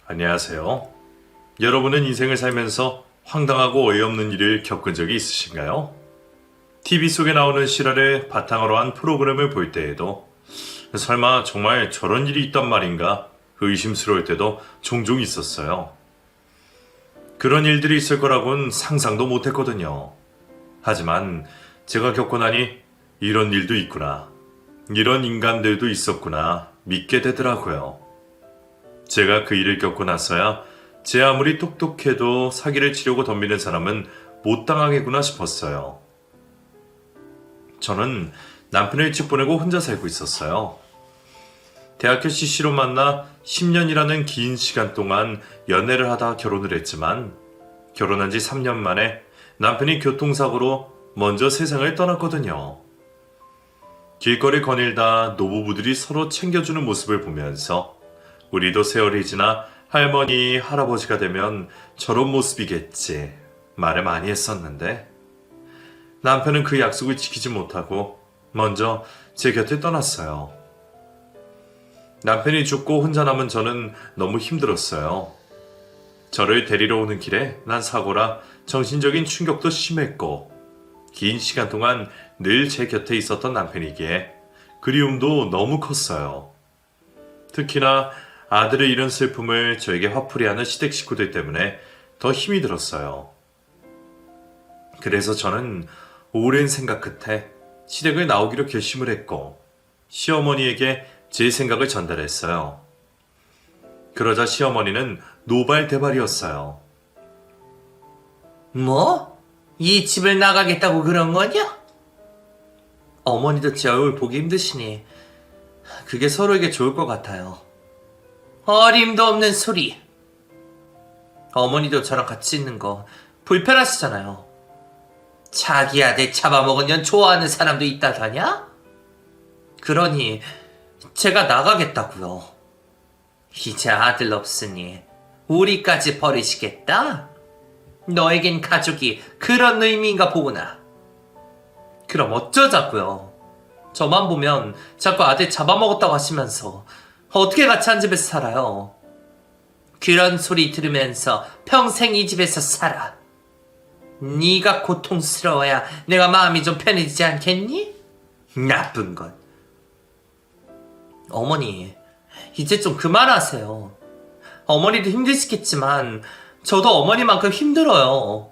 안녕하세요. 여러분은 인생을 살면서 황당하고 어이없는 일을 겪은 적이 있으신가요? TV 속에 나오는 실화를 바탕으로 한 프로그램을 볼 때에도 설마 정말 저런 일이 있단 말인가 의심스러울 때도 종종 있었어요. 그런 일들이 있을 거라고는 상상도 못했거든요. 하지만 제가 겪고 나니 이런 일도 있구나, 이런 인간들도 있었구나 믿게 되더라고요. 제가 그 일을 겪고 나서야 제 아무리 똑똑해도 사기를 치려고 덤비는 사람은 못 당하겠구나 싶었어요. 저는 남편을 일찍 보내고 혼자 살고 있었어요. 대학교 CC로 만나 10년이라는 긴 시간 동안 연애를 하다 결혼을 했지만 결혼한 지 3년 만에 남편이 교통사고로 먼저 세상을 떠났거든요. 길거리 거닐다 노부부들이 서로 챙겨주는 모습을 보면서 우리도 세월이 지나 할머니, 할아버지가 되면 저런 모습이겠지 말을 많이 했었는데 남편은 그 약속을 지키지 못하고 먼저 제 곁을 떠났어요. 남편이 죽고 혼자 남은 저는 너무 힘들었어요. 저를 데리러 오는 길에 난 사고라 정신적인 충격도 심했고 긴 시간 동안 늘 제 곁에 있었던 남편이기에 그리움도 너무 컸어요. 특히나 아들을 잃은 슬픔을 저에게 화풀이하는 시댁 식구들 때문에 더 힘이 들었어요. 그래서 저는 오랜 생각 끝에 시댁을 나오기로 결심을 했고 시어머니에게 제 생각을 전달했어요. 그러자 시어머니는 노발대발이었어요. 뭐? 이 집을 나가겠다고 그런 거냐? 어머니도 제 얼굴 보기 힘드시니 그게 서로에게 좋을 것 같아요. 어림도 없는 소리. 어머니도 저랑 같이 있는 거 불편하시잖아요. 자기 아들 잡아먹은 년 좋아하는 사람도 있다더냐? 그러니 제가 나가겠다고요. 이제 아들 없으니 우리까지 버리시겠다? 너에겐 가족이 그런 의미인가 보구나. 그럼 어쩌자고요. 저만 보면 자꾸 아들 잡아먹었다고 하시면서 어떻게 같이 한 집에서 살아요? 그런 소리 들으면서 평생 이 집에서 살아. 네가 고통스러워야 내가 마음이 좀 편해지지 않겠니? 나쁜 것. 어머니, 이제 좀 그만하세요. 어머니도 힘드시겠지만 저도 어머니만큼 힘들어요.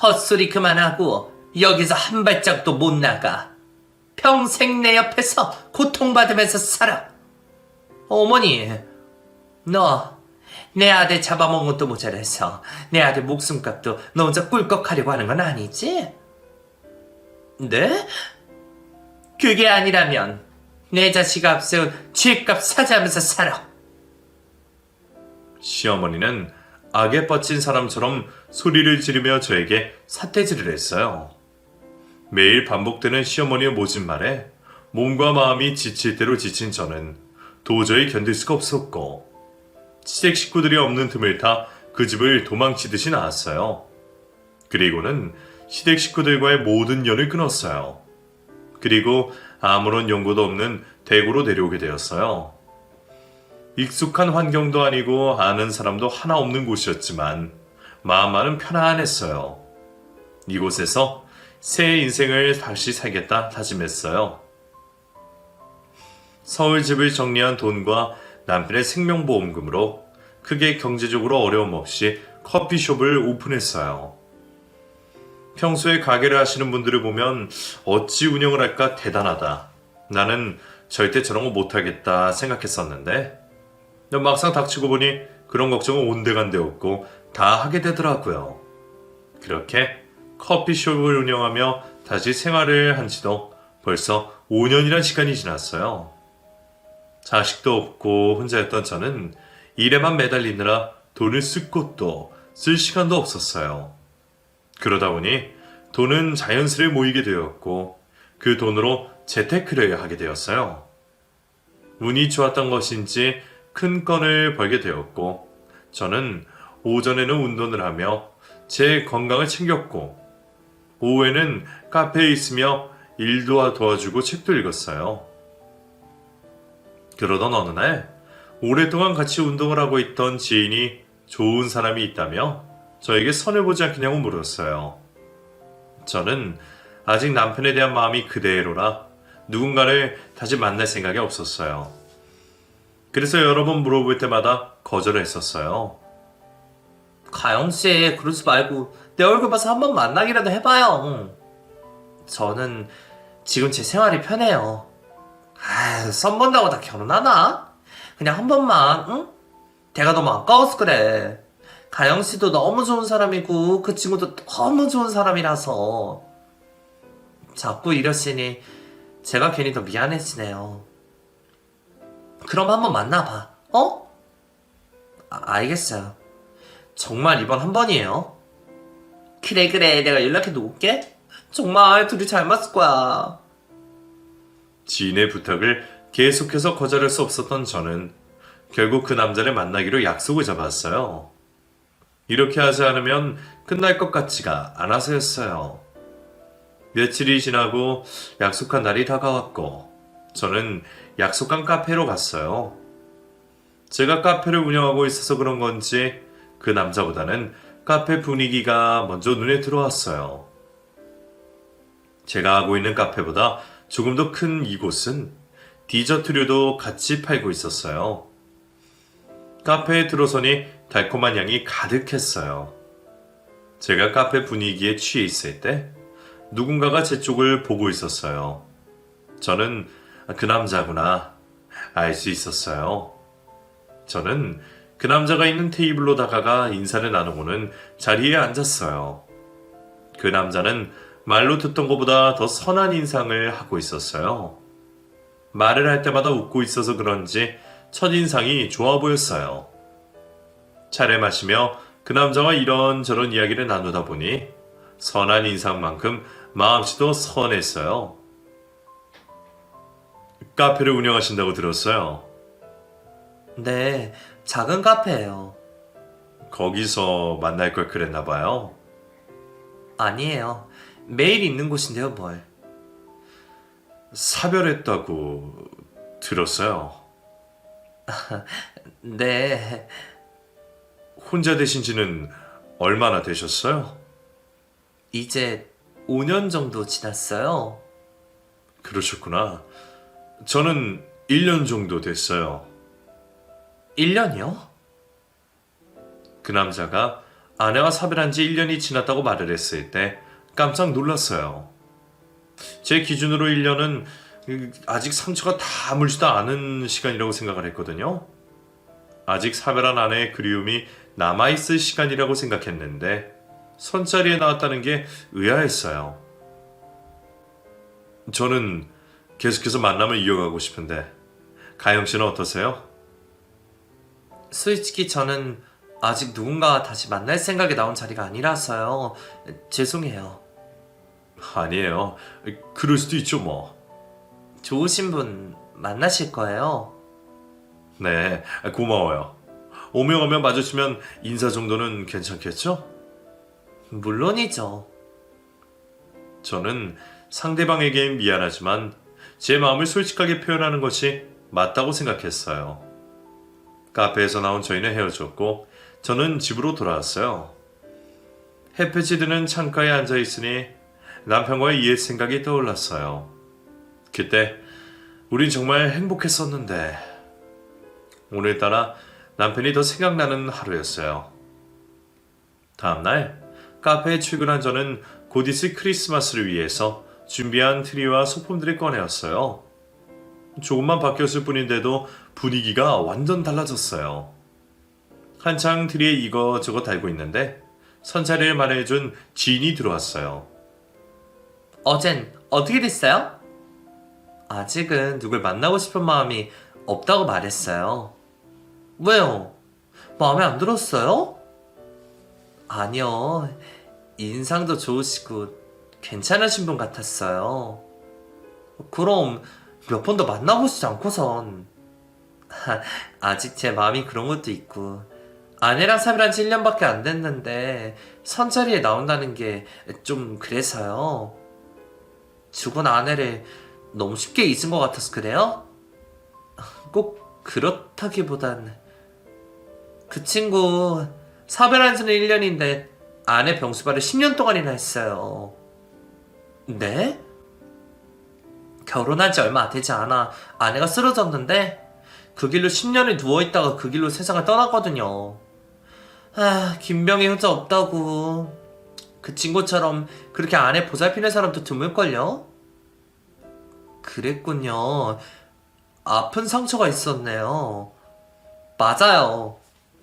헛소리 그만하고 여기서 한 발짝도 못 나가. 평생 내 옆에서 고통받으면서 살아. 어머니, 너 내 아들 잡아먹은 것도 모자라서 내 아들 목숨값도 너 혼자 꿀꺽하려고 하는 건 아니지? 네? 그게 아니라면 내 자식 앞세운 쥐값 사자하면서 살아. 시어머니는 악에 뻗친 사람처럼 소리를 지르며 저에게 삿대질을 했어요. 매일 반복되는 시어머니의 모진 말에 몸과 마음이 지칠 대로 지친 저는 도저히 견딜 수가 없었고 시댁 식구들이 없는 틈을 타 그 집을 도망치듯이 나왔어요. 그리고는 시댁 식구들과의 모든 연을 끊었어요. 그리고 아무런 연고도 없는 대구로 내려오게 되었어요. 익숙한 환경도 아니고 아는 사람도 하나 없는 곳이었지만 마음만은 편안했어요. 이곳에서 새 인생을 다시 살겠다 다짐했어요. 서울 집을 정리한 돈과 남편의 생명보험금으로 크게 경제적으로 어려움 없이 커피숍을 오픈했어요. 평소에 가게를 하시는 분들을 보면 어찌 운영을 할까 대단하다. 나는 절대 저런 거 못하겠다 생각했었는데 막상 닥치고 보니 그런 걱정은 온데간데 없고 다 하게 되더라고요. 그렇게 커피숍을 운영하며 다시 생활을 한 지도 벌써 5년이란 시간이 지났어요. 자식도 없고 혼자였던 저는 일에만 매달리느라 돈을 쓸 곳도 쓸 시간도 없었어요. 그러다 보니 돈은 자연스레 모이게 되었고 그 돈으로 재테크를 하게 되었어요. 운이 좋았던 것인지 큰 건을 벌게 되었고 저는 오전에는 운동을 하며 제 건강을 챙겼고 오후에는 카페에 있으며 일도 도와주고 책도 읽었어요. 그러던 어느 날 오랫동안 같이 운동을 하고 있던 지인이 좋은 사람이 있다며 저에게 선을 보지 않겠냐고 물었어요. 저는 아직 남편에 대한 마음이 그대로라 누군가를 다시 만날 생각이 없었어요. 그래서 여러 번 물어볼 때마다 거절을 했었어요. 가영씨, 그러지 말고 내 얼굴 봐서 한번 만나기라도 해봐요. 저는 지금 제 생활이 편해요. 선 본다고 다 결혼하나? 그냥 한 번만, 응? 내가 너무 아까워서 그래. 가영씨도 너무 좋은 사람이고 그 친구도 너무 좋은 사람이라서 자꾸 이러시니 제가 괜히 더 미안해지네요. 그럼 한번 만나봐. 어? 알겠어요. 정말 이번 한 번이에요. 그래, 내가 연락해 놓을게. 정말 둘이 잘 맞을 거야. 지인의 부탁을 계속해서 거절할 수 없었던 저는 결국 그 남자를 만나기로 약속을 잡았어요. 이렇게 하지 않으면 끝날 것 같지가 않아서였어요. 며칠이 지나고 약속한 날이 다가왔고 저는 약속한 카페로 갔어요. 제가 카페를 운영하고 있어서 그런 건지 그 남자보다는 카페 분위기가 먼저 눈에 들어왔어요. 제가 하고 있는 카페보다 조금 더 큰 이곳은 디저트류도 같이 팔고 있었어요. 카페에 들어서니 달콤한 향이 가득했어요. 제가 카페 분위기에 취해 있을 때 누군가가 제 쪽을 보고 있었어요. 저는 그 남자구나 알 수 있었어요. 저는 그 남자가 있는 테이블로 다가가 인사를 나누고는 자리에 앉았어요. 그 남자는 말로 듣던 것보다 더 선한 인상을 하고 있었어요. 말을 할 때마다 웃고 있어서 그런지 첫인상이 좋아 보였어요. 차를 마시며 그 남자와 이런저런 이야기를 나누다 보니 선한 인상만큼 마음씨도 선했어요. 카페를 운영하신다고 들었어요. 네, 작은 카페예요. 거기서 만날 걸 그랬나 봐요. 아니에요. 매일 있는 곳인데요, 뭘. 사별했다고 들었어요. 네, 혼자 되신 지는 얼마나 되셨어요? 이제 5년 정도 지났어요. 그러셨구나. 저는 1년 정도 됐어요. 1년이요? 그 남자가 아내와 사별한 지 1년이 지났다고 말을 했을 때 깜짝 놀랐어요. 제 기준으로 1년은 아직 상처가 다 물지도 않은 시간이라고 생각을 했거든요. 아직 사별한 아내의 그리움이 남아있을 시간이라고 생각했는데 선자리에 나왔다는 게 의아했어요. 저는 계속해서 만남을 이어가고 싶은데 가영 씨는 어떠세요? 솔직히 저는 아직 누군가 다시 만날 생각이 나온 자리가 아니라서요. 죄송해요. 아니에요. 그럴 수도 있죠 뭐. 좋으신 분 만나실 거예요? 네, 고마워요. 오면 마주치면 인사 정도는 괜찮겠죠? 물론이죠. 저는 상대방에게 미안하지만 제 마음을 솔직하게 표현하는 것이 맞다고 생각했어요. 카페에서 나온 저희는 헤어졌고 저는 집으로 돌아왔어요. 햇볕이 드는 창가에 앉아있으니 남편과의 옛 생각이 떠올랐어요. 그때 우린 정말 행복했었는데 오늘따라 남편이 더 생각나는 하루였어요. 다음날 카페에 출근한 저는 곧 있을 크리스마스를 위해서 준비한 트리와 소품들을 꺼내었어요. 조금만 바뀌었을 뿐인데도 분위기가 완전 달라졌어요. 한창 트리에 이것저것 달고 있는데 선자리를 마련해준 지인이 들어왔어요. 어젠 어떻게 됐어요? 아직은 누굴 만나고 싶은 마음이 없다고 말했어요. 왜요? 마음에 안 들었어요? 아니요. 인상도 좋으시고 괜찮으신 분 같았어요. 그럼 몇 번 더 만나보시지 않고선. 아직 제 마음이 그런 것도 있고 아내랑 사별한 지 1년밖에 안 됐는데 선자리에 나온다는 게 좀 그래서요. 죽은 아내를 너무 쉽게 잊은 것 같아서 그래요? 꼭 그렇다기보단 그 친구 사별한 지는 1년인데 아내 병수발을 10년 동안이나 했어요. 네? 결혼한 지 얼마 되지 않아 아내가 쓰러졌는데 그 길로 10년을 누워있다가 그 길로 세상을 떠났거든요. 김병희 효자 없다고. 그 친구처럼 그렇게 아내 보살피는 사람도 드물걸요? 그랬군요. 아픈 상처가 있었네요. 맞아요.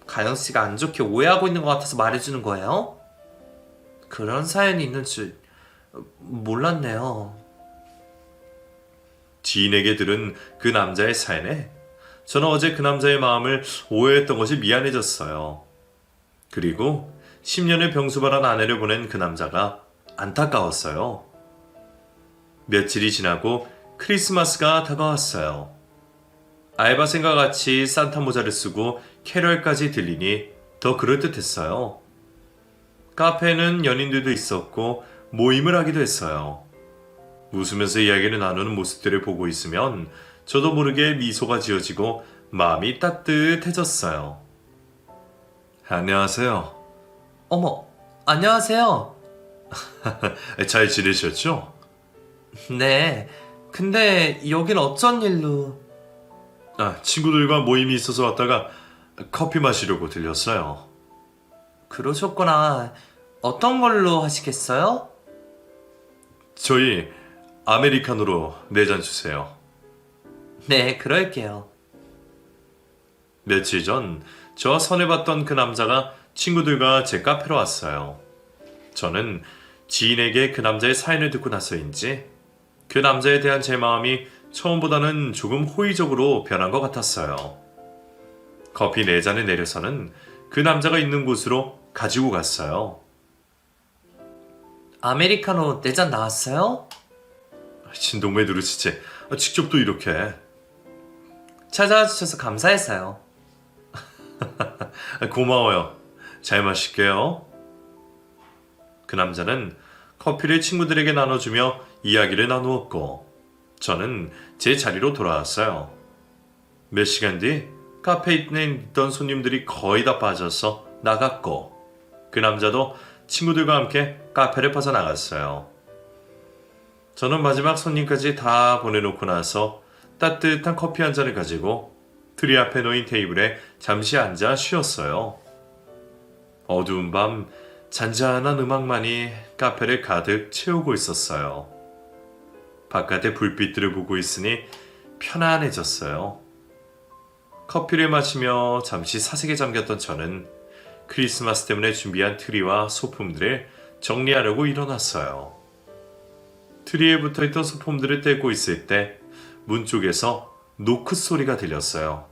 가영씨가 안 좋게 오해하고 있는 것 같아서 말해주는 거예요? 그런 사연이 있는 줄 몰랐네요. 지인에게 들은 그 남자의 사연에 저는 어제 그 남자의 마음을 오해했던 것이 미안해졌어요. 그리고 10년의 병수발한 아내를 보낸 그 남자가 안타까웠어요. 며칠이 지나고 크리스마스가 다가왔어요. 알바생과 같이 산타 모자를 쓰고 캐럴까지 들리니 더 그럴듯했어요. 카페에는 연인들도 있었고 모임을 하기도 했어요. 웃으면서 이야기를 나누는 모습들을 보고 있으면 저도 모르게 미소가 지어지고 마음이 따뜻해졌어요. 안녕하세요. 어머, 안녕하세요. 잘 지내셨죠? 네, 근데 여긴 어쩐 일로? 친구들과 모임이 있어서 왔다가 커피 마시려고 들렸어요. 그러셨구나. 어떤 걸로 하시겠어요? 저희 아메리카노로 4잔 주세요. 네, 그럴게요. 며칠 전 저와 선해봤던 그 남자가 친구들과 제 카페로 왔어요. 저는 지인에게 그 남자의 사연을 듣고 나서인지 그 남자에 대한 제 마음이 처음보다는 조금 호의적으로 변한 것 같았어요. 커피 4잔을 내려서는 그 남자가 있는 곳으로 가지고 갔어요. 아메리카노 4잔 나왔어요? 진동매 누르시지. 직접 또 이렇게. 찾아와 주셔서 감사했어요. 고마워요. 잘 마실게요. 그 남자는 커피를 친구들에게 나눠주며 이야기를 나누었고 저는 제 자리로 돌아왔어요. 몇 시간 뒤 카페에 있던 손님들이 거의 다 빠져서 나갔고 그 남자도 친구들과 함께 카페를 빠져나갔어요. 저는 마지막 손님까지 다 보내놓고 나서 따뜻한 커피 한 잔을 가지고 트리 앞에 놓인 테이블에 잠시 앉아 쉬었어요. 어두운 밤 잔잔한 음악만이 카페를 가득 채우고 있었어요. 바깥의 불빛들을 보고 있으니 편안해졌어요. 커피를 마시며 잠시 사색에 잠겼던 저는 크리스마스 때문에 준비한 트리와 소품들을 정리하려고 일어났어요. 트리에 붙어있던 소품들을 떼고 있을 때 문 쪽에서 노크 소리가 들렸어요.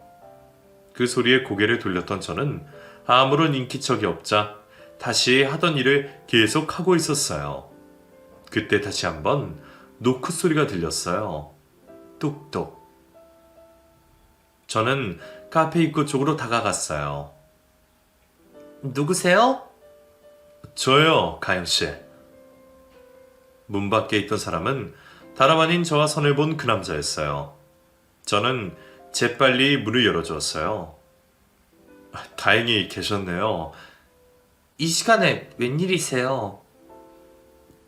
그 소리에 고개를 돌렸던 저는 아무런 인기척이 없자 다시 하던 일을 계속하고 있었어요. 그때 다시 한번 노크 소리가 들렸어요. 뚝뚝. 저는 카페 입구 쪽으로 다가갔어요. 누구세요? 저요, 가영씨. 문 밖에 있던 사람은 다름 아닌 저와 선을 본 그 남자였어요. 저는 재빨리 문을 열어주었어요. 다행히 계셨네요. 이 시간에 웬일이세요?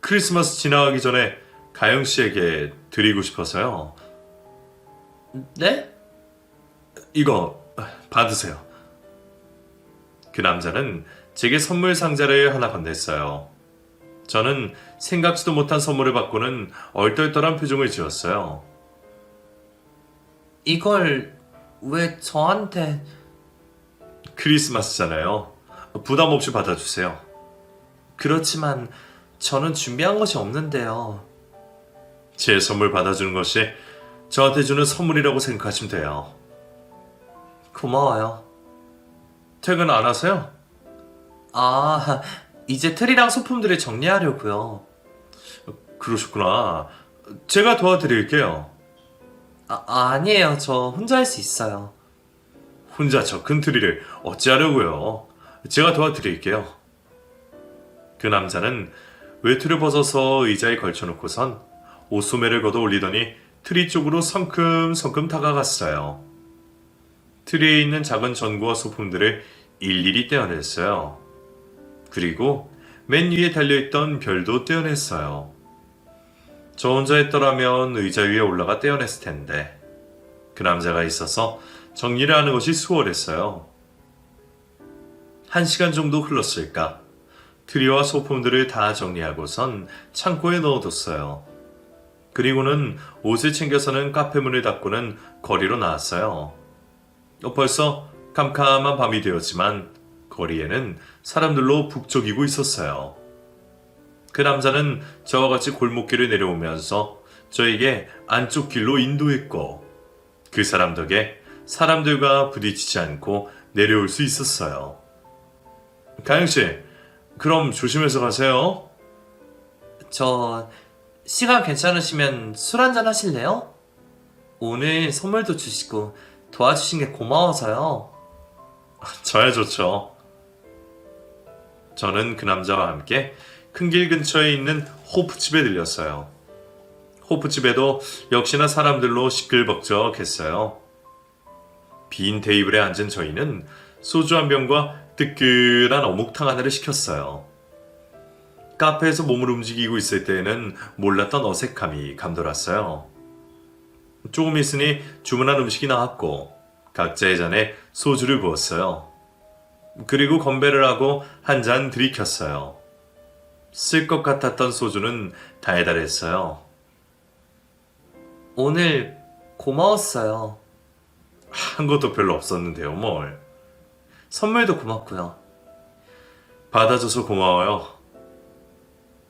크리스마스 지나가기 전에 가영씨에게 드리고 싶어서요. 네? 이거 받으세요. 그 남자는 제게 선물 상자를 하나 건넸어요. 저는 생각지도 못한 선물을 받고는 얼떨떨한 표정을 지었어요. 이걸 왜 저한테... 크리스마스잖아요. 부담 없이 받아주세요. 그렇지만 저는 준비한 것이 없는데요. 제 선물 받아주는 것이 저한테 주는 선물이라고 생각하시면 돼요. 고마워요. 퇴근 안 하세요? 이제 틀이랑 소품들을 정리하려고요. 그러셨구나. 제가 도와드릴게요. 아니에요. 저 혼자 할 수 있어요. 혼자 저 큰 트리를 어찌하려고요. 제가 도와드릴게요. 그 남자는 외투를 벗어서 의자에 걸쳐놓고선 옷소매를 걷어 올리더니 트리 쪽으로 성큼성큼 다가갔어요. 트리에 있는 작은 전구와 소품들을 일일이 떼어냈어요. 그리고 맨 위에 달려있던 별도 떼어냈어요. 저 혼자 했더라면 의자 위에 올라가 떼어냈을 텐데 그 남자가 있어서 정리를 하는 것이 수월했어요. 1시간 정도 흘렀을까? 트리와 소품들을 다 정리하고선 창고에 넣어뒀어요. 그리고는 옷을 챙겨서는 카페 문을 닫고는 거리로 나왔어요. 벌써 캄캄한 밤이 되었지만 거리에는 사람들로 북적이고 있었어요. 그 남자는 저와 같이 골목길을 내려오면서 저에게 안쪽 길로 인도했고 그 사람 덕에 사람들과 부딪히지 않고 내려올 수 있었어요. 가영씨, 그럼 조심해서 가세요. 저 시간 괜찮으시면 술 한잔 하실래요? 오늘 선물도 주시고 도와주신 게 고마워서요. 저야 좋죠. 저는 그 남자와 함께 큰 길 근처에 있는 호프집에 들렸어요. 호프집에도 역시나 사람들로 시끌벅적했어요. 빈 테이블에 앉은 저희는 소주 한 병과 뜨끈한 어묵탕 하나를 시켰어요. 카페에서 몸을 움직이고 있을 때에는 몰랐던 어색함이 감돌았어요. 조금 있으니 주문한 음식이 나왔고 각자의 잔에 소주를 부었어요. 그리고 건배를 하고 한 잔 들이켰어요. 쓸 것 같았던 소주는 달달했어요. 오늘 고마웠어요. 한 것도 별로 없었는데요, 뭘. 선물도 고맙고요. 받아줘서 고마워요.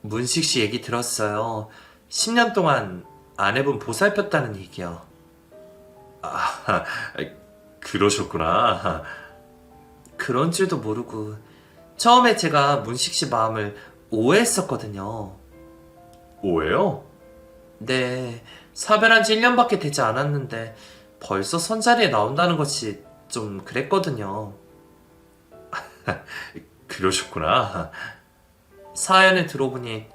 문식 씨 얘기 들었어요. 10년 동안 아내분 보살폈다는 얘기요. 아, 그러셨구나. 그런 줄도 모르고 처음에 제가 문식 씨 마음을 오해했었거든요. 오해요? 네, 사별한 지 1년밖에 되지 않았는데 벌써 선자리에 나온다는 것이 좀 그랬거든요. 그러셨구나. 사연을 들어보니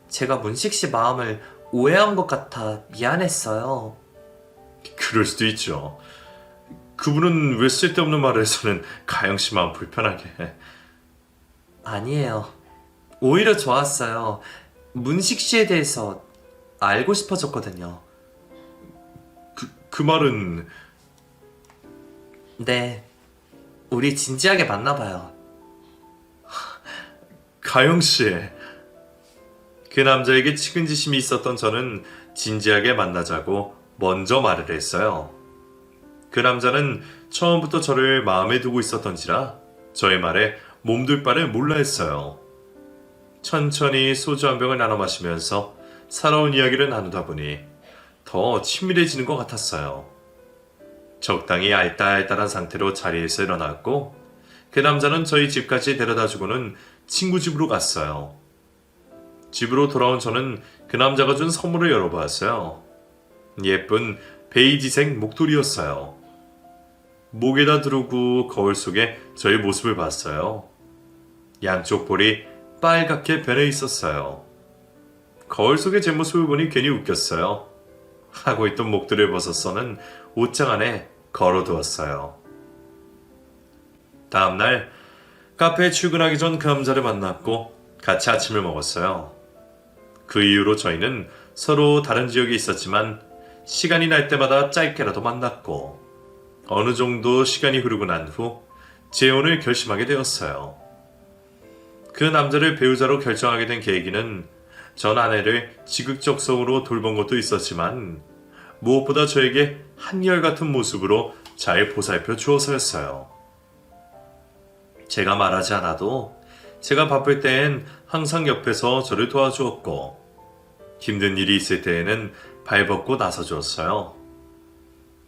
제가 문식 씨 마음을 오해한 것 같아 미안했어요. 그럴 수도 있죠. 그분은 왜 쓸데없는 말을 해서는 가영 씨 마음 불편하게. 아니에요. 오히려 좋았어요. 문식 씨에 대해서 알고 싶어졌거든요. 그 말은 네, 우리 진지하게 만나봐요. 가영 씨. 그 남자에게 측은지심이 있었던 저는 진지하게 만나자고 먼저 말을 했어요. 그 남자는 처음부터 저를 마음에 두고 있었던지라 저의 말에 몸둘 바를 몰라 했어요. 천천히 소주 한 병을 나눠 마시면서 살아온 이야기를 나누다 보니 더 친밀해지는 것 같았어요. 적당히 알딸딸한 상태로 자리에서 일어났고 그 남자는 저희 집까지 데려다주고는 친구 집으로 갔어요. 집으로 돌아온 저는 그 남자가 준 선물을 열어보았어요. 예쁜 베이지색 목도리였어요. 목에다 두르고 거울 속에 저의 모습을 봤어요. 양쪽 볼이 빨갛게 변해 있었어요. 거울 속에 제 모습을 보니 괜히 웃겼어요. 하고 있던 목도리를 벗어서는 옷장 안에 걸어두었어요. 다음날 카페에 출근하기 전 그 남자를 만났고 같이 아침을 먹었어요. 그 이후로 저희는 서로 다른 지역에 있었지만 시간이 날 때마다 짧게라도 만났고 어느 정도 시간이 흐르고 난 후 재혼을 결심하게 되었어요. 그 남자를 배우자로 결정하게 된 계기는 전 아내를 지극적성으로 돌본 것도 있었지만 무엇보다 저에게 한결같은 모습으로 잘 보살펴 주어서였어요. 제가 말하지 않아도 제가 바쁠 때엔 항상 옆에서 저를 도와주었고 힘든 일이 있을 때에는 발벗고 나서주었어요.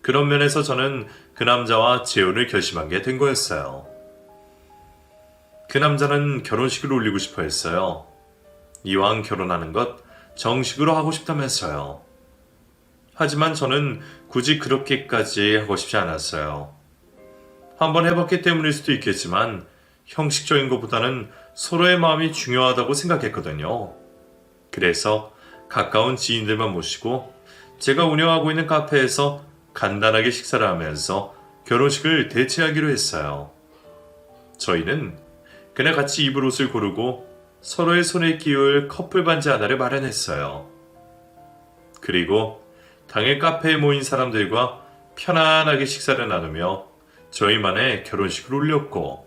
그런 면에서 저는 그 남자와 재혼을 결심한 게 된 거였어요. 그 남자는 결혼식을 올리고 싶어 했어요. 이왕 결혼하는 것 정식으로 하고 싶다면서요. 하지만 저는 굳이 그렇게까지 하고 싶지 않았어요. 한번 해봤기 때문일 수도 있겠지만 형식적인 것보다는 서로의 마음이 중요하다고 생각했거든요. 그래서 가까운 지인들만 모시고 제가 운영하고 있는 카페에서 간단하게 식사를 하면서 결혼식을 대체하기로 했어요. 저희는 그날 같이 입을 옷을 고르고 서로의 손에 끼울 커플 반지 하나를 마련했어요. 그리고 당일 카페에 모인 사람들과 편안하게 식사를 나누며 저희만의 결혼식을 올렸고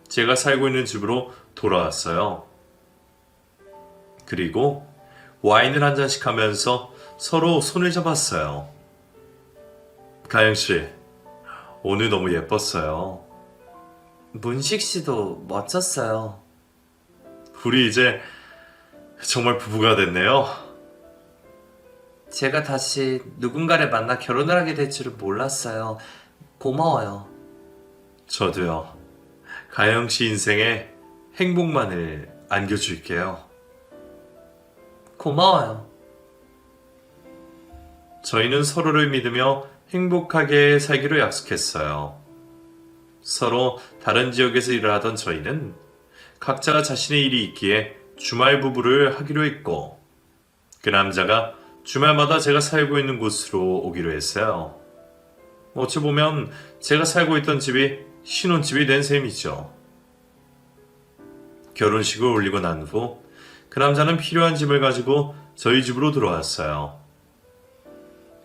제가 살고 있는 집으로 돌아왔어요. 그리고 와인을 한 잔씩 하면서 서로 손을 잡았어요. 가영씨, 오늘 너무 예뻤어요. 문식 씨도 멋졌어요. 우리 이제 정말 부부가 됐네요. 제가 다시 누군가를 만나 결혼을 하게 될 줄은 몰랐어요. 고마워요. 저도요. 가영씨 인생에 행복만을 안겨줄게요. 고마워요. 저희는 서로를 믿으며 행복하게 살기로 약속했어요. 서로 다른 지역에서 일을 하던 저희는 각자 자신의 일이 있기에 주말 부부를 하기로 했고 그 남자가 주말마다 제가 살고 있는 곳으로 오기로 했어요. 어찌 보면 제가 살고 있던 집이 신혼집이 된 셈이죠. 결혼식을 올리고 난 후 그 남자는 필요한 짐을 가지고 저희 집으로 들어왔어요.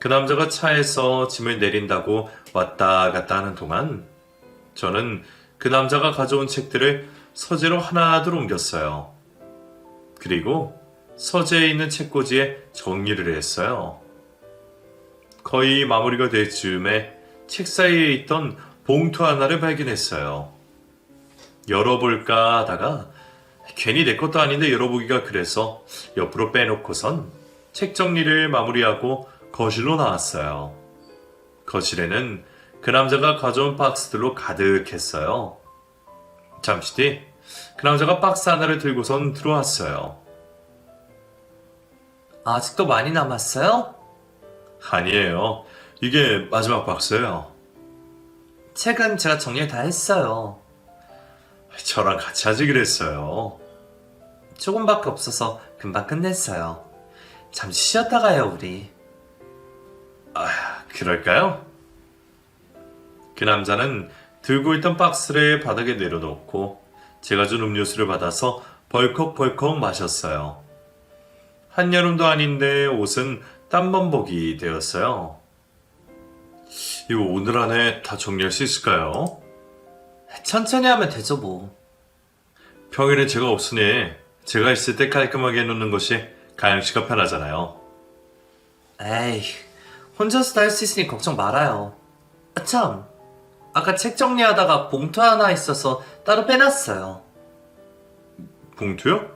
그 남자가 차에서 짐을 내린다고 왔다 갔다 하는 동안 저는 그 남자가 가져온 책들을 서재로 하나둘 옮겼어요. 그리고 서재에 있는 책꽂이에 정리를 했어요. 거의 마무리가 될 즈음에 책 사이에 있던 봉투 하나를 발견했어요. 열어볼까 하다가 괜히 내 것도 아닌데 열어보기가 그래서 옆으로 빼놓고선 책 정리를 마무리하고 거실로 나왔어요. 거실에는 그 남자가 가져온 박스들로 가득했어요. 잠시 뒤 그 남자가 박스 하나를 들고선 들어왔어요. 아직도 많이 남았어요? 아니에요. 이게 마지막 박스예요. 책은 제가 정리를 다 했어요. 저랑 같이 하지 그랬어요. 조금밖에 없어서 금방 끝냈어요. 잠시 쉬었다 가요, 우리. 그럴까요? 그 남자는 들고 있던 박스를 바닥에 내려놓고 제가 준 음료수를 받아서 벌컥벌컥 마셨어요. 한여름도 아닌데 옷은 땀범벅이 되었어요. 이거 오늘 안에 다 정리할 수 있을까요? 천천히 하면 되죠, 뭐. 평일에 제가 없으니 제가 있을 때 깔끔하게 해놓는 것이 가영씨가 편하잖아요. 에이, 혼자서도 할 수 있으니 걱정 말아요. 아, 참. 아까 책 정리하다가 봉투 하나 있어서 따로 빼놨어요. 봉투요?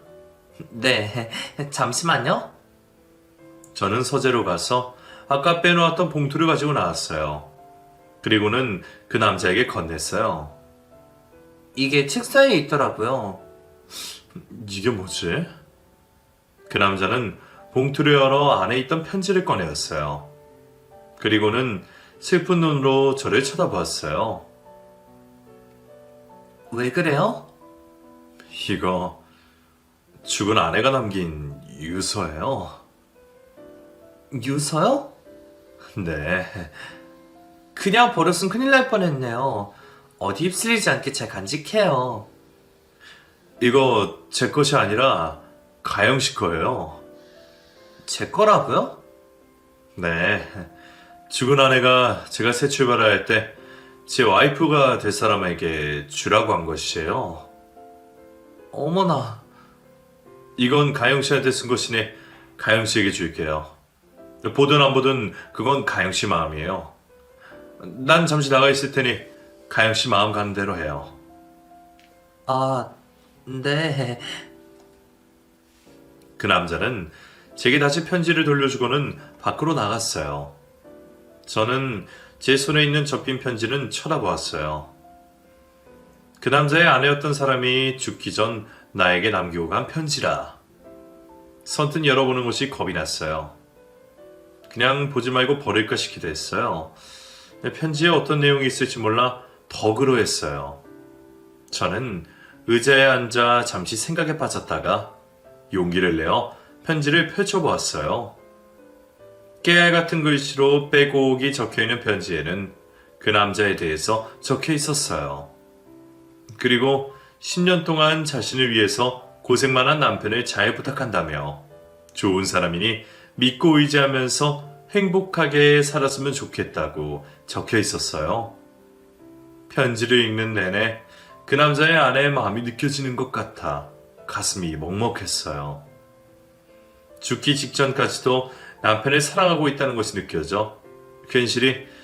네, 잠시만요. 저는 서재로 가서 아까 빼놓았던 봉투를 가지고 나왔어요. 그리고는 그 남자에게 건넸어요. 이게 책 사이에 있더라고요. 이게 뭐지? 그 남자는 봉투를 열어 안에 있던 편지를 꺼내었어요. 그리고는 슬픈 눈으로 저를 쳐다보았어요. 왜 그래요? 이거 죽은 아내가 남긴 유서예요. 유서요? 네, 그냥 버렸으면 큰일 날 뻔했네요. 어디 휩쓸리지 않게 잘 간직해요. 이거 제 것이 아니라 가영 씨 거예요. 제 거라고요? 네, 죽은 아내가 제가 새 출발을 할 때 제 와이프가 될 사람에게 주라고 한 것이에요. 어머나, 이건 가영 씨한테 쓴 것이니 가영 씨에게 줄게요. 보든 안 보든 그건 가영 씨 마음이에요. 난 잠시 나가 있을 테니 가영 씨 마음 가는 대로 해요. 아, 네. 그 남자는 제게 다시 편지를 돌려주고는 밖으로 나갔어요. 저는 제 손에 있는 접힌 편지는 쳐다보았어요. 그 남자의 아내였던 사람이 죽기 전 나에게 남기고 간 편지라. 선뜻 열어보는 것이 겁이 났어요. 그냥 보지 말고 버릴까 싶기도 했어요. 편지에 어떤 내용이 있을지 몰라 더 그러했어요. 저는 의자에 앉아 잠시 생각에 빠졌다가 용기를 내어 편지를 펼쳐보았어요. 깨알 같은 글씨로 빼곡히 적혀있는 편지에는 그 남자에 대해서 적혀 있었어요. 그리고 10년 동안 자신을 위해서 고생만 한 남편을 잘 부탁한다며 좋은 사람이니 믿고 의지하면서 행복하게 살았으면 좋겠다고 적혀 있었어요. 편지를 읽는 내내 그 남자의 아내의 마음이 느껴지는 것 같아 가슴이 먹먹했어요. 죽기 직전까지도 남편을 사랑하고 있다는 것이 느껴져 괜시리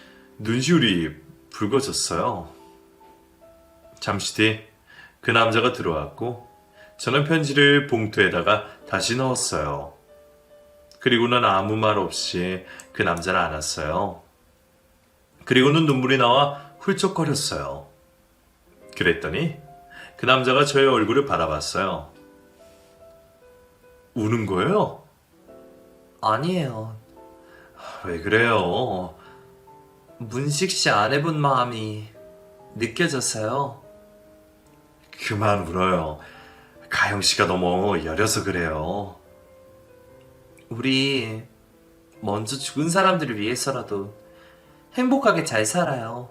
눈시울이 붉어졌어요. 잠시 뒤 그 남자가 들어왔고 저는 편지를 봉투에다가 다시 넣었어요. 그리고는 아무 말 없이 그 남자를 안았어요. 그리고는 눈물이 나와 훌쩍거렸어요. 그랬더니 그 남자가 저의 얼굴을 바라봤어요. 우는 거예요? 아니에요. 왜 그래요? 문식 씨 아내분 마음이 느껴졌어요. 그만 울어요. 가영 씨가 너무 여려서 그래요. 우리 먼저 죽은 사람들을 위해서라도 행복하게 잘 살아요.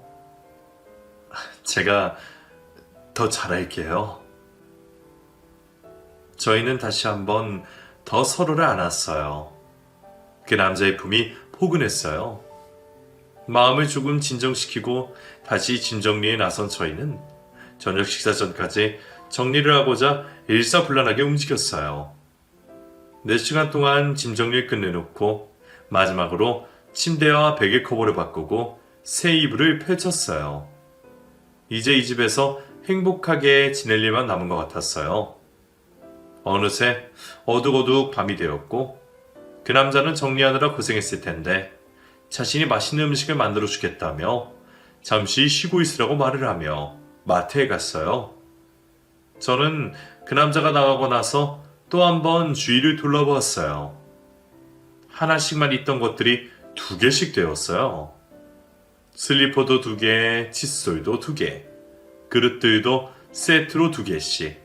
제가 더 잘할게요. 저희는 다시 한번 더 서로를 안았어요. 그 남자의 품이 포근했어요. 마음을 조금 진정시키고 다시 짐 정리에 나선 저희는 저녁 식사 전까지 정리를 하고자 일사불란하게 움직였어요. 4시간 동안 짐 정리를 끝내놓고 마지막으로 침대와 베개 커버를 바꾸고 새 이불을 펼쳤어요. 이제 이 집에서 행복하게 지낼 일만 남은 것 같았어요. 어느새 어둑어둑 밤이 되었고 그 남자는 정리하느라 고생했을 텐데 자신이 맛있는 음식을 만들어 주겠다며 잠시 쉬고 있으라고 말을 하며 마트에 갔어요. 저는 그 남자가 나가고 나서 또 한 번 주위를 둘러보았어요. 하나씩만 있던 것들이 2개씩 되었어요. 슬리퍼도 2개, 칫솔도 2개, 그릇들도 세트로 2개씩.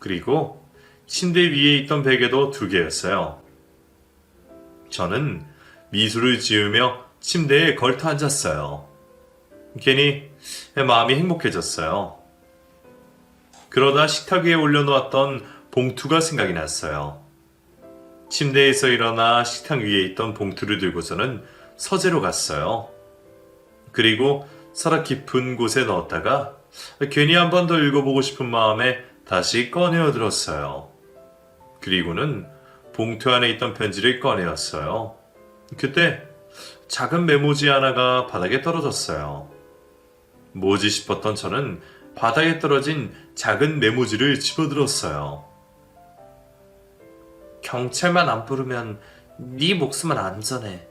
그리고 침대 위에 있던 베개도 2개였어요. 저는 미소를 지으며 침대에 걸터 앉았어요. 괜히 마음이 행복해졌어요. 그러다 식탁 위에 올려놓았던 봉투가 생각이 났어요. 침대에서 일어나 식탁 위에 있던 봉투를 들고서는 서재로 갔어요. 그리고 서랍 깊은 곳에 넣었다가 괜히 한 번 더 읽어보고 싶은 마음에 다시 꺼내어 들었어요. 그리고는 봉투 안에 있던 편지를 꺼내었어요. 그때 작은 메모지 하나가 바닥에 떨어졌어요. 뭐지 싶었던 저는 바닥에 떨어진 작은 메모지를 집어들었어요. 경찰만 안 부르면 네 목숨은 안전해.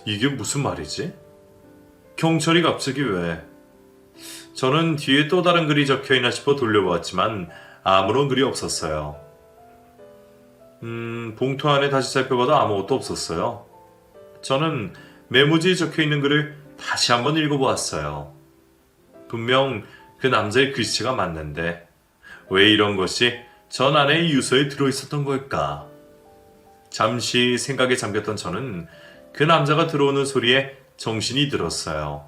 이게 무슨 말이지? 경찰이 갑자기 왜? 저는 뒤에 또 다른 글이 적혀있나 싶어 돌려보았지만 아무런 글이 없었어요. 봉투 안에 다시 살펴봐도 아무것도 없었어요. 저는 메모지에 적혀있는 글을 다시 한번 읽어보았어요. 분명 그 남자의 글씨가 맞는데 왜 이런 것이 전 안의 유서에 들어있었던 걸까? 잠시 생각에 잠겼던 저는 그 남자가 들어오는 소리에 정신이 들었어요.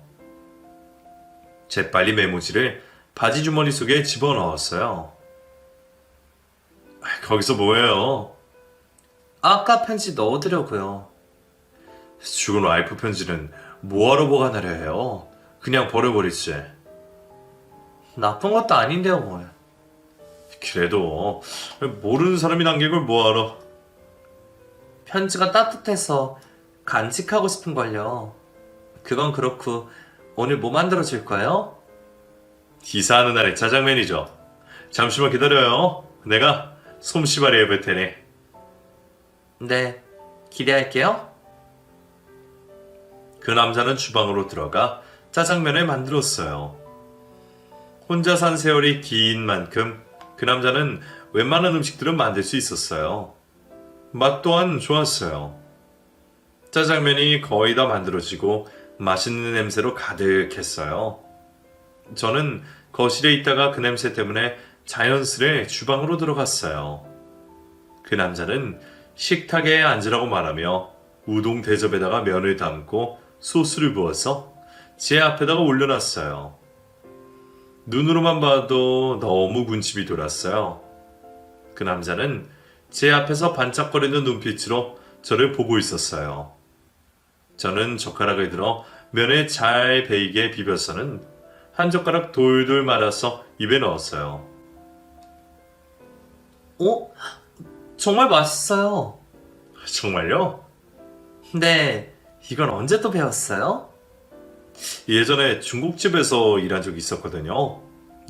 재빨리 메모지를 바지 주머니 속에 집어넣었어요. 거기서 뭐해요? 아까 편지 넣어두려고요. 죽은 와이프 편지는 뭐하러 보관하려 해요? 그냥 버려버리지. 나쁜 것도 아닌데요, 뭘. 그래도 모르는 사람이 남긴 걸 뭐하러? 편지가 따뜻해서 간직하고 싶은걸요. 그건 그렇고 오늘 뭐 만들어줄 거예요? 기사하는 날의 짜장면이죠. 잠시만 기다려요. 내가 솜씨발이 해볼 테니. 네, 기대할게요. 그 남자는 주방으로 들어가 짜장면을 만들었어요. 혼자 산 세월이 긴 만큼 그 남자는 웬만한 음식들은 만들 수 있었어요. 맛 또한 좋았어요. 짜장면이 거의 다 만들어지고 맛있는 냄새로 가득했어요. 저는 거실에 있다가 그 냄새 때문에 자연스레 주방으로 들어갔어요. 그 남자는 식탁에 앉으라고 말하며 우동 대접에다가 면을 담고 소스를 부어서 제 앞에다가 올려놨어요. 눈으로만 봐도 너무 군침이 돌았어요. 그 남자는 제 앞에서 반짝거리는 눈빛으로 저를 보고 있었어요. 저는 젓가락을 들어 면에 잘 베이게 비벼서는 한 젓가락 돌돌 말아서 입에 넣었어요. 어? 정말 맛있어요. 정말요? 네, 이건 언제 또 배웠어요? 예전에 중국집에서 일한 적이 있었거든요.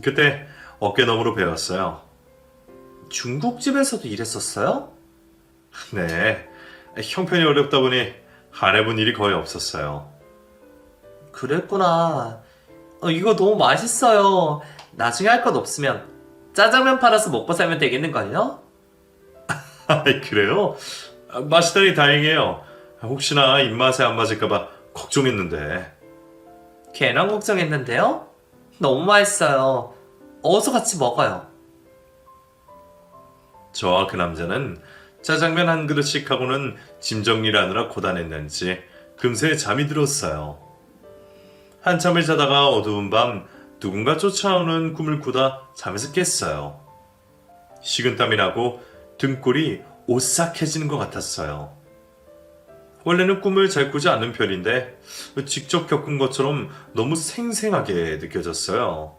그때 어깨너머로 배웠어요. 중국집에서도 일했었어요? 네, 형편이 어렵다 보니 안 해본 일이 거의 없었어요. 그랬구나. 이거 너무 맛있어요. 나중에 할 것 없으면 짜장면 팔아서 먹고 살면 되겠는걸요? 그래요? 맛있다니 다행이에요. 혹시나 입맛에 안 맞을까봐 걱정했는데. 괜한 걱정했는데요? 너무 맛있어요. 어서 같이 먹어요. 저와 그 남자는 짜장면 한 그릇씩 하고는 짐 정리를 하느라 고단했는지 금세 잠이 들었어요. 한참을 자다가 어두운 밤 누군가 쫓아오는 꿈을 꾸다 잠에서 깼어요. 식은땀이 나고 등골이 오싹해지는 것 같았어요. 원래는 꿈을 잘 꾸지 않는 편인데 직접 겪은 것처럼 너무 생생하게 느껴졌어요.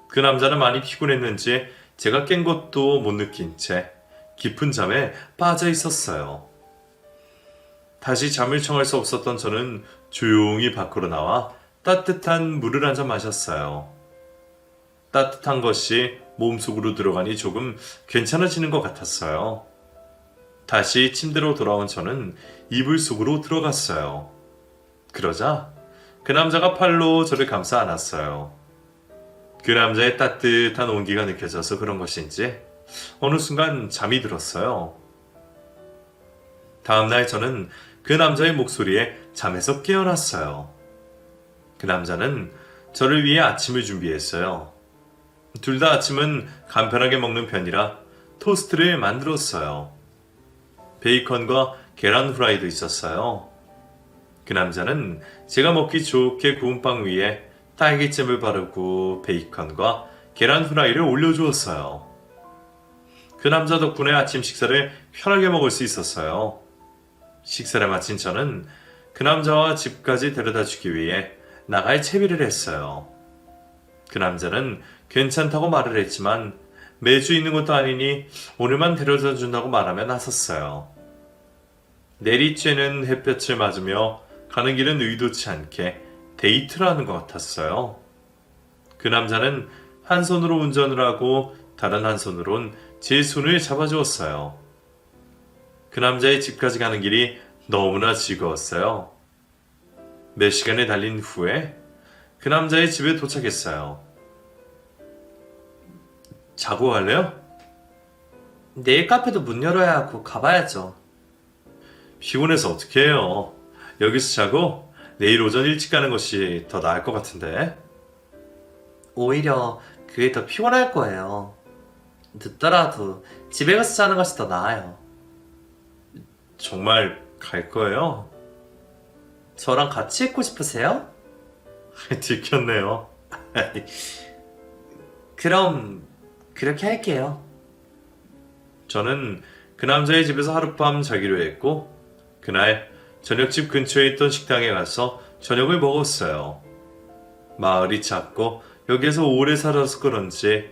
그 남자는 많이 피곤했는지 제가 깬 것도 못 느낀 채 깊은 잠에 빠져 있었어요. 다시 잠을 청할 수 없었던 저는 조용히 밖으로 나와 따뜻한 물을 한 잔 마셨어요. 따뜻한 것이 몸속으로 들어가니 조금 괜찮아지는 것 같았어요. 다시 침대로 돌아온 저는 이불 속으로 들어갔어요. 그러자 그 남자가 팔로 저를 감싸 안았어요. 그 남자의 따뜻한 온기가 느껴져서 그런 것인지 어느 순간 잠이 들었어요. 다음날 저는 그 남자의 목소리에 잠에서 깨어났어요. 그 남자는 저를 위해 아침을 준비했어요. 둘 다 아침은 간편하게 먹는 편이라 토스트를 만들었어요. 베이컨과 계란 후라이도 있었어요. 그 남자는 제가 먹기 좋게 구운 빵 위에 딸기잼을 바르고 베이컨과 계란 후라이를 올려주었어요. 그 남자 덕분에 아침 식사를 편하게 먹을 수 있었어요. 식사를 마친 저는 그 남자와 집까지 데려다 주기 위해 나갈 채비를 했어요. 그 남자는 괜찮다고 말을 했지만 매주 있는 것도 아니니 오늘만 데려다 준다고 말하며 나섰어요. 내리쬐는 햇볕을 맞으며 가는 길은 의도치 않게 데이트를 하는 것 같았어요. 그 남자는 한 손으로 운전을 하고 다른 한 손으론 제 손을 잡아주었어요. 그 남자의 집까지 가는 길이 너무나 즐거웠어요. 몇 시간을 달린 후에 그 남자의 집에 도착했어요. 자고 갈래요? 내일 카페도 문 열어야 하고 가봐야죠. 피곤해서 어떻게 해요? 여기서 자고 내일 오전 일찍 가는 것이 더 나을 것 같은데. 오히려 그게 더 피곤할 거예요. 늦더라도 집에 가서 자는 것이 더 나아요. 정말 갈 거예요? 저랑 같이 있고 싶으세요? 들켰네요. 그럼 그렇게 할게요. 저는 그 남자의 집에서 하룻밤 자기로 했고 그날 저녁집 근처에 있던 식당에 가서 저녁을 먹었어요. 마을이 작고 여기에서 오래 살아서 그런지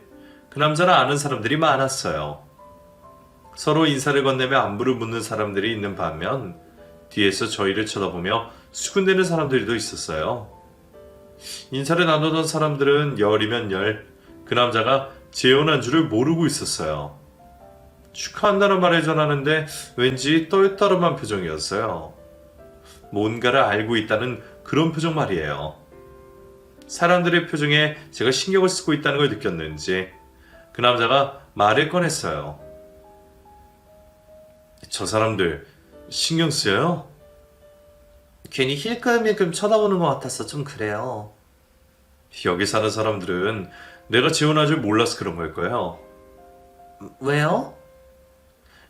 그 남자를 아는 사람들이 많았어요. 서로 인사를 건네며 안부를 묻는 사람들이 있는 반면 뒤에서 저희를 쳐다보며 수군대는 사람들도 있었어요. 인사를 나누던 사람들은 열이면 열, 그 남자가 재혼한 줄을 모르고 있었어요. 축하한다는 말을 전하는데 왠지 떨떠름한 표정이었어요. 뭔가를 알고 있다는 그런 표정 말이에요. 사람들의 표정에 제가 신경을 쓰고 있다는 걸 느꼈는지 그 남자가 말을 꺼냈어요. 저 사람들 신경 쓰여요? 괜히 힐끔힐끔 쳐다보는 것 같아서 좀 그래요. 여기 사는 사람들은 내가 재혼한 줄 몰라서 그런 걸 거예요. 왜요?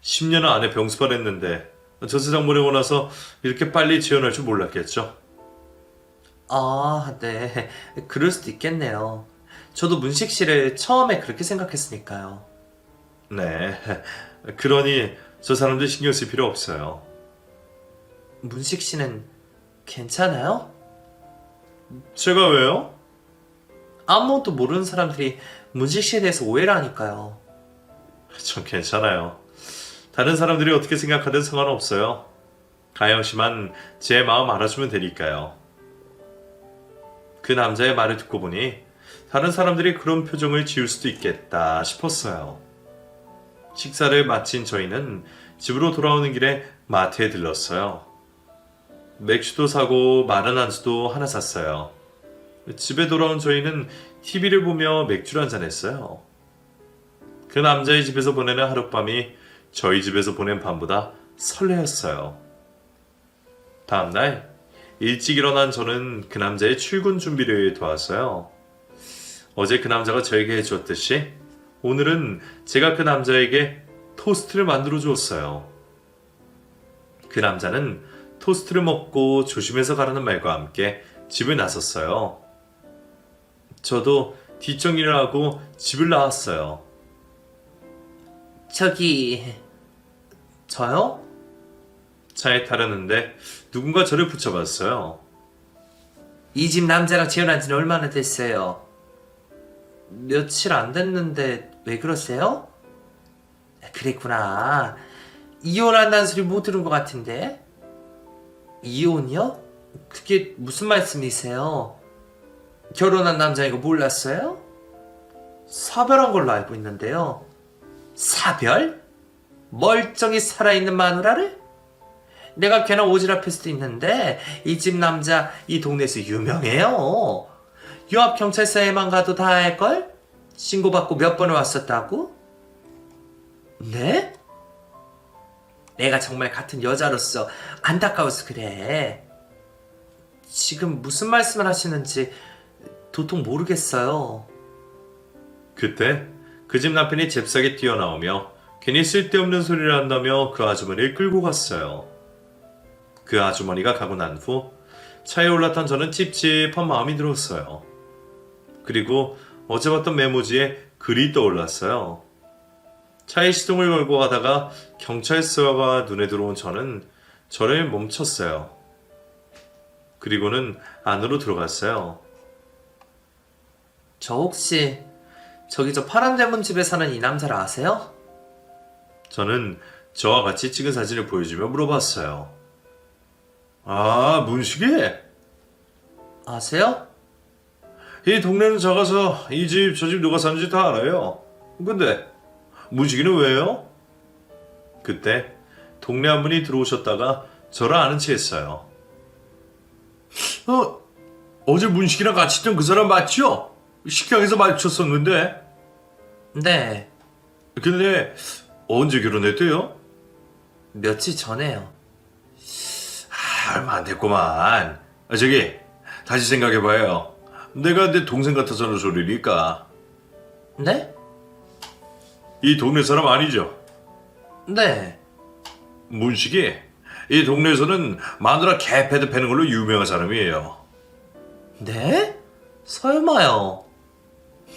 10년 안에 병수발 했는데 저 세상 보내고 나서 이렇게 빨리 재혼할 줄 몰랐겠죠. 아, 네. 그럴 수도 있겠네요. 저도 문식 씨를 처음에 그렇게 생각했으니까요. 네. 그러니 저 사람들 신경 쓸 필요 없어요. 문식 씨는 괜찮아요? 제가 왜요? 아무것도 모르는 사람들이 문식 씨에 대해서 오해를 하니까요. 전 괜찮아요. 다른 사람들이 어떻게 생각하든 상관없어요. 가영 씨만 제 마음 알아주면 되니까요. 그 남자의 말을 듣고 보니 다른 사람들이 그런 표정을 지을 수도 있겠다 싶었어요. 식사를 마친 저희는 집으로 돌아오는 길에 마트에 들렀어요. 맥주도 사고 마른 안주도 하나 샀어요. 집에 돌아온 저희는 TV를 보며 맥주를 한잔 했어요. 그 남자의 집에서 보내는 하룻밤이 저희 집에서 보낸 밤보다 설레었어요. 다음날 일찍 일어난 저는 그 남자의 출근 준비를 도왔어요. 어제 그 남자가 저에게 해주었듯이 오늘은 제가 그 남자에게 토스트를 만들어 주었어요. 그 남자는 토스트를 먹고 조심해서 가라는 말과 함께 집을 나섰어요. 저도 뒷정리를 하고 집을 나왔어요. 저요? 차에 타려는데 누군가 저를 붙잡았어요. 이 집 남자랑 재혼한 지는 얼마나 됐어요? 며칠 안 됐는데 왜 그러세요? 그랬구나. 이혼한다는 소리 못 들은 것 같은데. 이혼이요? 그게 무슨 말씀이세요? 결혼한 남자인 거 몰랐어요? 사별한 걸로 알고 있는데요. 사별? 멀쩡히 살아있는 마누라를? 내가 걔나 오지랖일 수도 있는데 이 집 남자 이 동네에서 유명해요. 유압 경찰서에만 가도 다 알걸? 신고받고 몇 번을 왔었다고? 네? 내가 정말 같은 여자로서 안타까워서 그래. 지금 무슨 말씀을 하시는지 도통 모르겠어요. 그때 그 집 남편이 잽싸게 뛰어나오며 괜히 쓸데없는 소리를 한다며 그 아주머니를 끌고 갔어요. 그 아주머니가 가고 난 후 차에 올라탄 저는 찝찝한 마음이 들었어요. 그리고 어제 봤던 메모지에 글이 떠올랐어요. 차에 시동을 걸고 가다가 경찰서가 눈에 들어온 저는 저를 멈췄어요. 그리고는 안으로 들어갔어요. 저 혹시 저기 저 파란 대문 집에 사는 이 남자를 아세요? 저는 저와 같이 찍은 사진을 보여주며 물어봤어요. 아, 문식이? 아세요? 이 동네는 작아서 이 집, 저 집 누가 사는지 다 알아요. 근데 문식이는 왜요? 그때 동네 한 분이 들어오셨다가 저를 아는 체 했어요. 어제 문식이랑 같이 있던 그 사람 맞죠? 식당에서 마주쳤었는데. 네, 근데 언제 결혼했대요? 며칠 전에요. 얼마 안 됐구만. 저기 다시 생각해봐요. 내가 내 동생 같아서는 소리니까. 네? 이 동네 사람 아니죠? 네. 문식이 이 동네에서는 마누라 개패드 패는 걸로 유명한 사람이에요. 네? 설마요.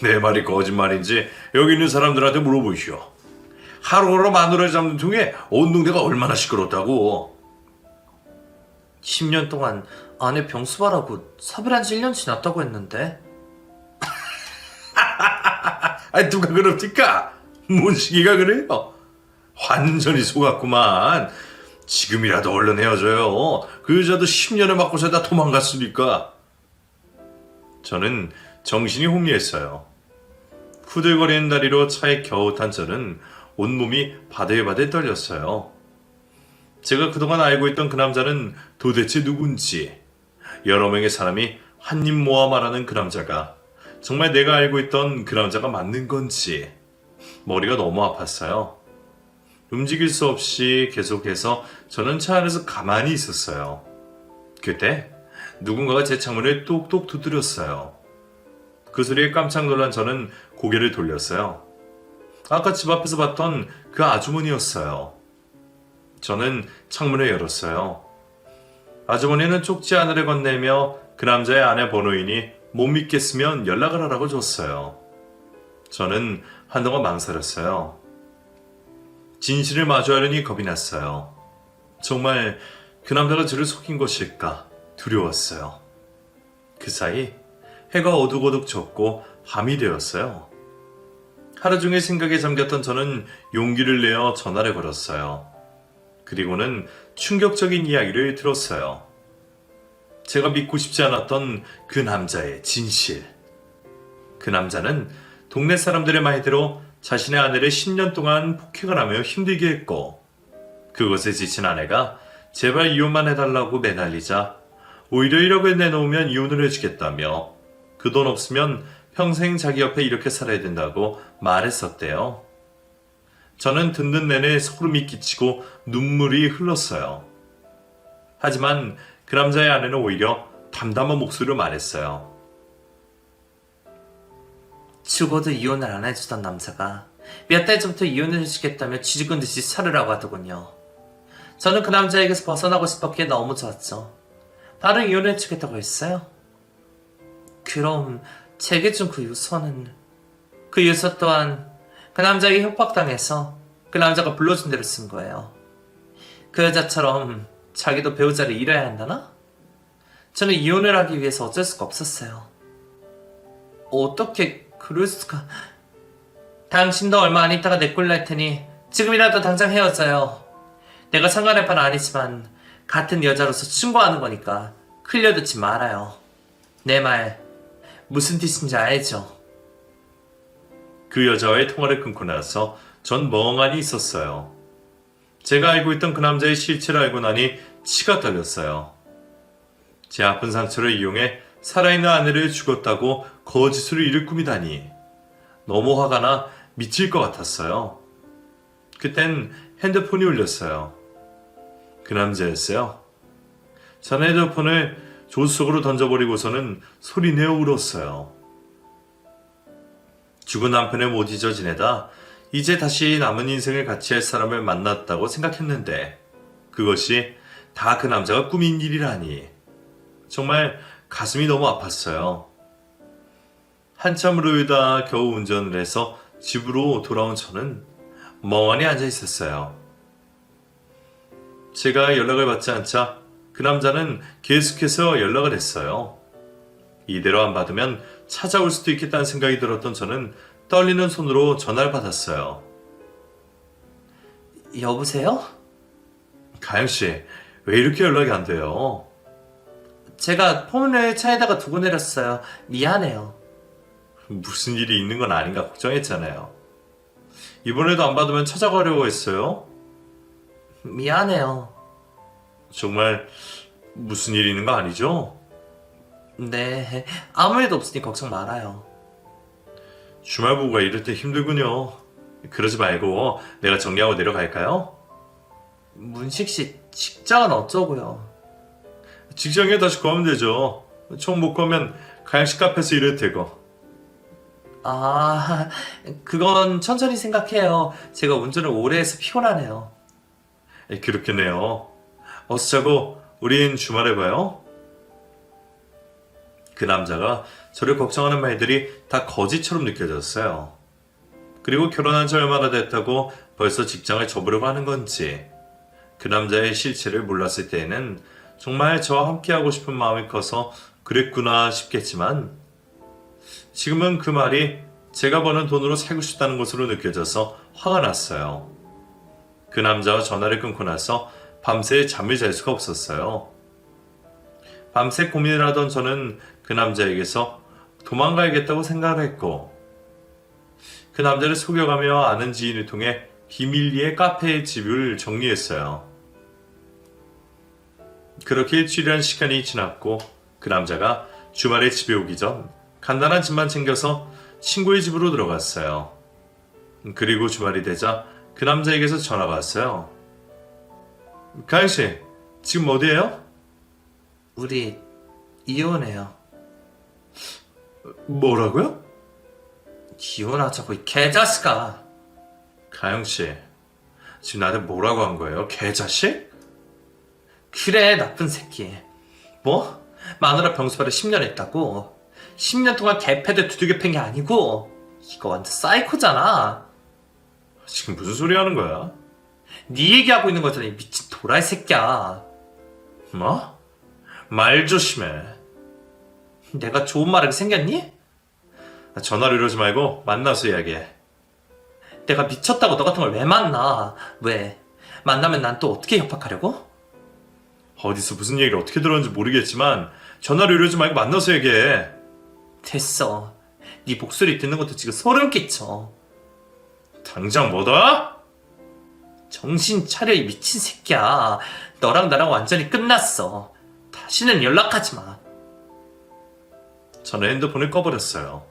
내 말이 거짓말인지 여기 있는 사람들한테 물어보시오. 하루하루 마누라 잡는 중에 온 동네가 얼마나 시끄럽다고. 10년 동안 아내 병수발하고 사별한 지 1년 지났다고 했는데. 아니 누가 그럽니까? 문식이가 그래요. 완전히 속았구만. 지금이라도 얼른 헤어져요. 그 여자도 10년을 맞고 살다 도망갔으니까. 저는 정신이 혼미했어요. 후들거리는 다리로 차에 겨우 탄 저는 온몸이 바들바들 떨렸어요. 제가 그동안 알고 있던 그 남자는 도대체 누군지, 여러 명의 사람이 한 입 모아 말하는 그 남자가 정말 내가 알고 있던 그 남자가 맞는 건지 머리가 너무 아팠어요. 움직일 수 없이 계속해서 저는 차 안에서 가만히 있었어요. 그때 누군가가 제 창문을 똑똑 두드렸어요. 그 소리에 깜짝 놀란 저는 고개를 돌렸어요. 아까 집 앞에서 봤던 그 아주머니였어요. 저는 창문을 열었어요. 아주머니는 쪽지 하나를 건네며 그 남자의 아내 번호이니 못 믿겠으면 연락을 하라고 줬어요. 저는 한동안 망설였어요. 진실을 마주하려니 겁이 났어요. 정말 그 남자가 저를 속인 것일까 두려웠어요. 그 사이 해가 어둑어둑 졌고 밤이 되었어요. 하루 종일 생각에 잠겼던 저는 용기를 내어 전화를 걸었어요. 그리고는 충격적인 이야기를 들었어요. 제가 믿고 싶지 않았던 그 남자의 진실. 그 남자는 동네 사람들의 말대로 자신의 아내를 10년 동안 폭행을 하며 힘들게 했고, 그것에 지친 아내가 제발 이혼만 해달라고 매달리자 오히려 1억을 내놓으면 이혼을 해주겠다며 그 돈 없으면 평생 자기 옆에 이렇게 살아야 된다고 말했었대요. 저는 듣는 내내 소름이 끼치고 눈물이 흘렀어요. 하지만 그 남자의 아내는 오히려 담담한 목소리로 말했어요. 죽어도 이혼을 안 해주던 남자가 몇 달 전부터 이혼을 해주겠다며 쥐죽은 듯이 살으라고 하더군요. 저는 그 남자에게서 벗어나고 싶었기에 너무 좋았죠. 바로 이혼을 해주겠다고 했어요. 그럼 제게 준 그 유서는, 그 유서 또한 그 남자에게 협박당해서 그 남자가 불러준 대로 쓴 거예요. 그 여자처럼 자기도 배우자를 잃어야 한다나? 저는 이혼을 하기 위해서 어쩔 수가 없었어요. 어떻게 그럴 수가... 당신도 얼마 안 있다가 내 꼴 날 테니 지금이라도 당장 헤어져요. 내가 상관할 바는 아니지만 같은 여자로서 충고하는 거니까 흘려듣지 말아요. 내 말 무슨 뜻인지 알죠? 그 여자와의 통화를 끊고 나서 전 멍하니 있었어요. 제가 알고 있던 그 남자의 실체를 알고 나니 치가 떨렸어요. 제 아픈 상처를 이용해 살아있는 아내를 죽었다고 거짓으로 일을 꾸미다니 너무 화가 나 미칠 것 같았어요. 그땐 핸드폰이 울렸어요. 그 남자였어요. 전 핸드폰을 조수 속으로 던져버리고서는 소리내어 울었어요. 죽은 남편을 못 잊어 지내다 이제 다시 남은 인생을 같이 할 사람을 만났다고 생각했는데 그것이 다 그 남자가 꾸민 일이라니 정말 가슴이 너무 아팠어요. 한참 후에다 겨우 운전을 해서 집으로 돌아온 저는 멍하니 앉아 있었어요. 제가 연락을 받지 않자 그 남자는 계속해서 연락을 했어요. 이대로 안 받으면 찾아올 수도 있겠다는 생각이 들었던 저는 떨리는 손으로 전화를 받았어요. 여보세요? 가영씨, 왜 이렇게 연락이 안 돼요? 제가 폰을 차에다가 두고 내렸어요. 미안해요. 무슨 일이 있는 건 아닌가 걱정했잖아요. 이번에도 안 받으면 찾아가려고 했어요? 미안해요. 정말 무슨 일이 있는 거 아니죠? 네, 아무 일도 없으니 걱정 말아요. 주말 부부가 이럴 때 힘들군요. 그러지 말고 내가 정리하고 내려갈까요? 문식 씨 직장은 어쩌고요? 직장에 다시 가면 되죠. 총 못 가면 가영씨 카페에서 일해도 되고. 아, 그건 천천히 생각해요. 제가 운전을 오래 해서 피곤하네요. 그렇겠네요. 어서 자고 우린 주말에 봐요. 그 남자가 저를 걱정하는 말들이 다 거짓처럼 느껴졌어요. 그리고 결혼한 지 얼마나 됐다고 벌써 직장을 접으려고 하는 건지 그 남자의 실체를 몰랐을 때에는 정말 저와 함께하고 싶은 마음이 커서 그랬구나 싶겠지만 지금은 그 말이 제가 버는 돈으로 살고 싶다는 것으로 느껴져서 화가 났어요. 그 남자와 전화를 끊고 나서 밤새 잠을 잘 수가 없었어요. 밤새 고민을 하던 저는 그 남자에게서 도망가야겠다고 생각을 했고 그 남자를 속여가며 아는 지인을 통해 비밀리에 카페의 집을 정리했어요. 그렇게 일주일이라는 시간이 지났고 그 남자가 주말에 집에 오기 전 간단한 짐만 챙겨서 친구의 집으로 들어갔어요. 그리고 주말이 되자 그 남자에게서 전화가 왔어요. 가영씨, 지금 어디에요? 우리 이혼해요. 뭐라고요? 이혼하자고 이 개자식아. 가영씨, 지금 나한테 뭐라고 한 거예요? 개자식? 그래 나쁜 새끼. 뭐? 마누라 병수발을 10년 했다고. 10년 동안 개패들 두들겨 팬 게 아니고 이거 완전 사이코잖아. 지금 무슨 소리 하는 거야? 네 얘기하고 있는 거잖아, 이 미친 도라이 새끼야. 뭐? 말 조심해. 내가 좋은 말하게 생겼니? 전화를 이러지 말고 만나서 이야기해. 내가 미쳤다고 너 같은 걸 왜 만나? 왜? 만나면 난 또 어떻게 협박하려고? 어디서 무슨 얘기를 어떻게 들었는지 모르겠지만 전화를 이러지 말고 만나서 얘기해. 됐어. 네 목소리 듣는 것도 지금 소름 끼쳐. 당장 뭐다? 정신 차려, 이 미친 새끼야. 너랑 나랑 완전히 끝났어. 다시는 연락하지 마. 저는 핸드폰을 꺼버렸어요.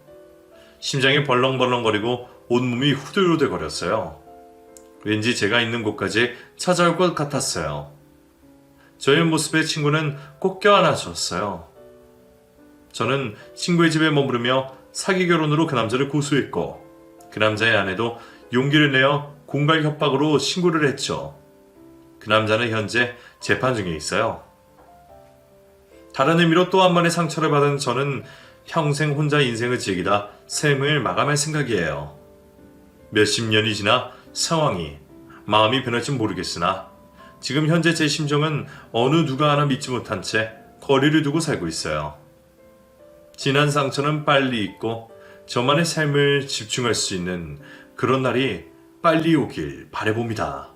심장이 벌렁벌렁거리고 온몸이 후들후들거렸어요. 왠지 제가 있는 곳까지 찾아올 것 같았어요. 저의 모습에 친구는 꼭 껴안아 주었어요. 저는 친구의 집에 머무르며 사기 결혼으로 그 남자를 고소했고 그 남자의 아내도 용기를 내어 공갈 협박으로 신고를 했죠. 그 남자는 현재 재판 중에 있어요. 다른 의미로 또 한 번의 상처를 받은 저는 평생 혼자 인생을 즐기다 삶을 마감할 생각이에요. 몇십 년이 지나 상황이, 마음이 변할진 모르겠으나 지금 현재 제 심정은 어느 누가 하나 믿지 못한 채 거리를 두고 살고 있어요. 지난 상처는 빨리 잊고 저만의 삶을 집중할 수 있는 그런 날이 빨리 오길 바라봅니다.